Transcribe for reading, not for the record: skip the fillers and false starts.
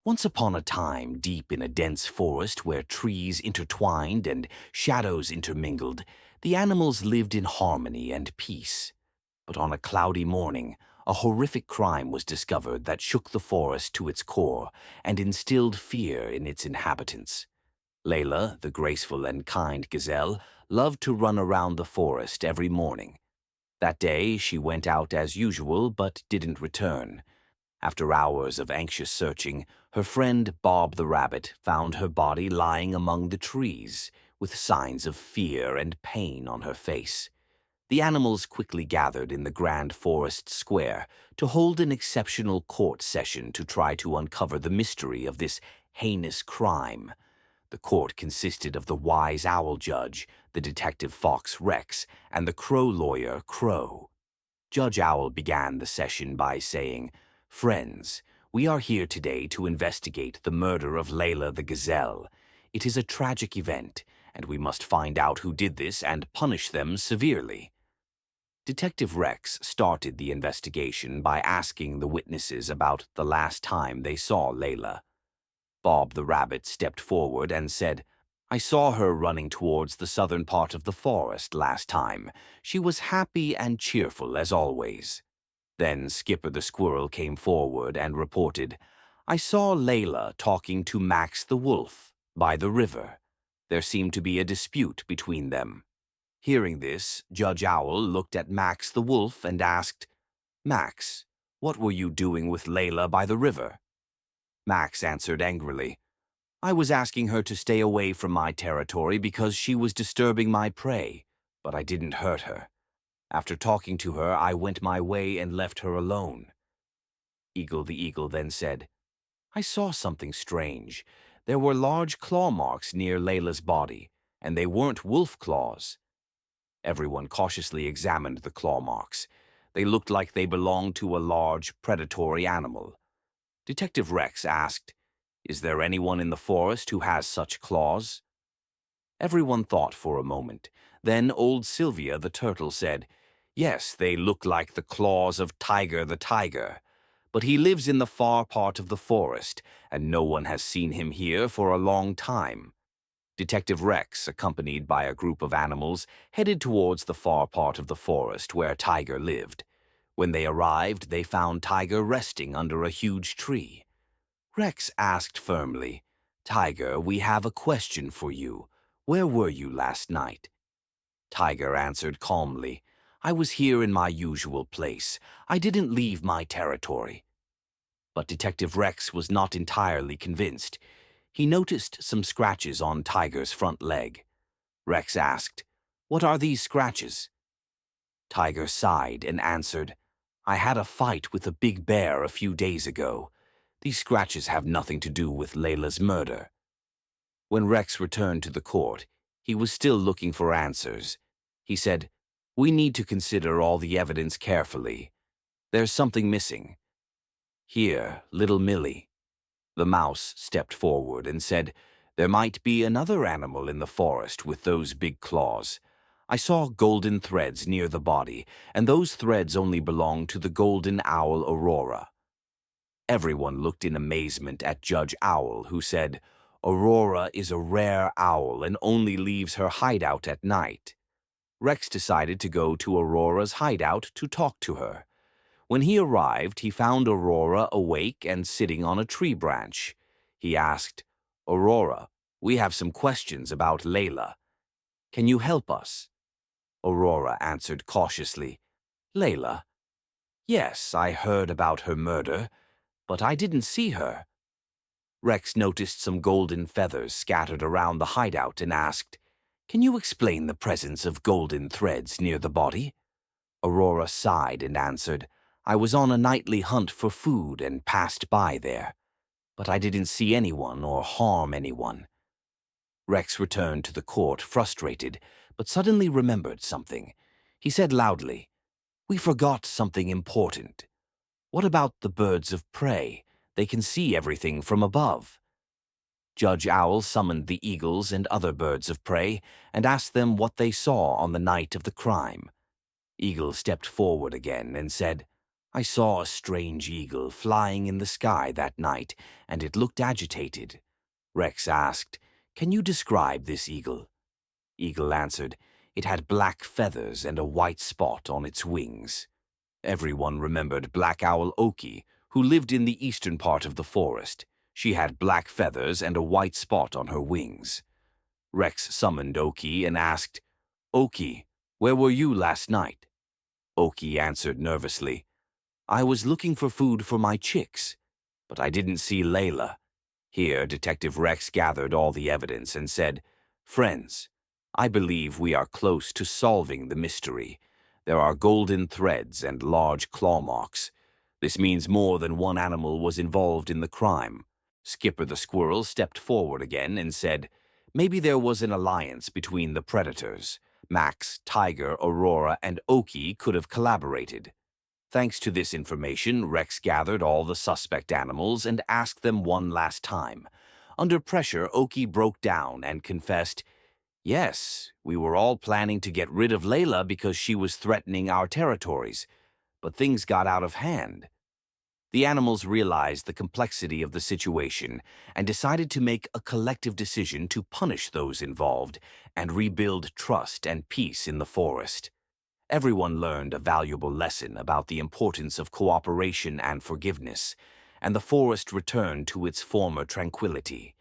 Once upon a time, deep in a dense forest where trees intertwined and shadows intermingled, the animals lived in harmony and peace. But on a cloudy morning, a horrific crime was discovered that shook the forest to its core and instilled fear in its inhabitants. Layla, the graceful and kind gazelle, loved to run around the forest every morning. That day, she went out as usual but didn't return. After hours of anxious searching, her friend Bob the rabbit found her body lying among the trees, with signs of fear and pain on her face. The animals quickly gathered in the grand forest square to hold an exceptional court session to try to uncover the mystery of this heinous crime. The court consisted of the wise owl judge, the detective fox Rex, and the crow lawyer Crow. Judge Owl began the session by saying, "Friends, we are here today to investigate the murder of Layla the gazelle. It is a tragic event, and we must find out who did this and punish them severely." Detective Rex started the investigation by asking the witnesses about the last time they saw Layla. Bob the rabbit stepped forward and said, "I saw her running towards the southern part of the forest last time. She was happy and cheerful as always." Then Skipper the squirrel came forward and reported, "I saw Layla talking to Max the wolf by the river. There seemed to be a dispute between them." Hearing this, Judge Owl looked at Max the wolf and asked, "Max, what were you doing with Layla by the river?" Max answered angrily, "I was asking her to stay away from my territory because she was disturbing my prey, but I didn't hurt her. After talking to her, I went my way and left her alone." Eagle the eagle then said, "I saw something strange. There were large claw marks near Layla's body, and they weren't wolf claws." Everyone cautiously examined the claw marks. They looked like they belonged to a large, predatory animal. Detective Rex asked, "Is there anyone in the forest who has such claws?" Everyone thought for a moment. Then old Sylvia the turtle said, "Yes, they look like the claws of Tiger the tiger. But he lives in the far part of the forest, and no one has seen him here for a long time." Detective Rex, accompanied by a group of animals, headed towards the far part of the forest where Tiger lived. When they arrived, they found Tiger resting under a huge tree. Rex asked firmly, "Tiger, we have a question for you. Where were you last night?" Tiger answered calmly, "I was here in my usual place. I didn't leave my territory." But Detective Rex was not entirely convinced. He noticed some scratches on Tiger's front leg. Rex asked, "What are these scratches?" Tiger sighed and answered, "I had a fight with a big bear a few days ago. These scratches have nothing to do with Layla's murder." When Rex returned to the court, he was still looking for answers. He said, "We need to consider all the evidence carefully. There's something missing. Here, little Millie." The mouse stepped forward and said, "There might be another animal in the forest with those big claws. I saw golden threads near the body, and those threads only belong to the golden owl Aurora." Everyone looked in amazement at Judge Owl, who said, "Aurora is a rare owl and only leaves her hideout at night." Rex decided to go to Aurora's hideout to talk to her. When he arrived, he found Aurora awake and sitting on a tree branch. He asked, "Aurora, we have some questions about Layla. Can you help us?" Aurora answered cautiously, "Layla? Yes, I heard about her murder, but I didn't see her." Rex noticed some golden feathers scattered around the hideout and asked, "Can you explain the presence of golden threads near the body?" Aurora sighed and answered, "I was on a nightly hunt for food and passed by there, but I didn't see anyone or harm anyone." Rex returned to the court frustrated, but suddenly remembered something. He said loudly, "We forgot something important. What about the birds of prey? They can see everything from above." Judge Owl summoned the eagles and other birds of prey and asked them what they saw on the night of the crime. Eagle stepped forward again and said, I saw a strange eagle flying in the sky that night, and it looked agitated. Rex asked, "Can you describe this eagle?" Eagle answered, "It had black feathers and a white spot on its wings." Everyone remembered Black Owl Oki, who lived in the eastern part of the forest. She had black feathers and a white spot on her wings. Rex summoned Oki and asked, "Oki, where were you last night?" Oki answered nervously, "I was looking for food for my chicks, but I didn't see Layla." Here, Detective Rex gathered all the evidence and said, "Friends, I believe we are close to solving the mystery. There are golden threads and large claw marks. This means more than one animal was involved in the crime." Skipper the squirrel stepped forward again and said, "Maybe there was an alliance between the predators. Max, Tiger, Aurora, and Oki could have collaborated." Thanks to this information, Rex gathered all the suspect animals and asked them one last time. Under pressure, Oki broke down and confessed, "Yes, we were all planning to get rid of Layla because she was threatening our territories, but things got out of hand." The animals realized the complexity of the situation and decided to make a collective decision to punish those involved and rebuild trust and peace in the forest. Everyone learned a valuable lesson about the importance of cooperation and forgiveness, and the forest returned to its former tranquility.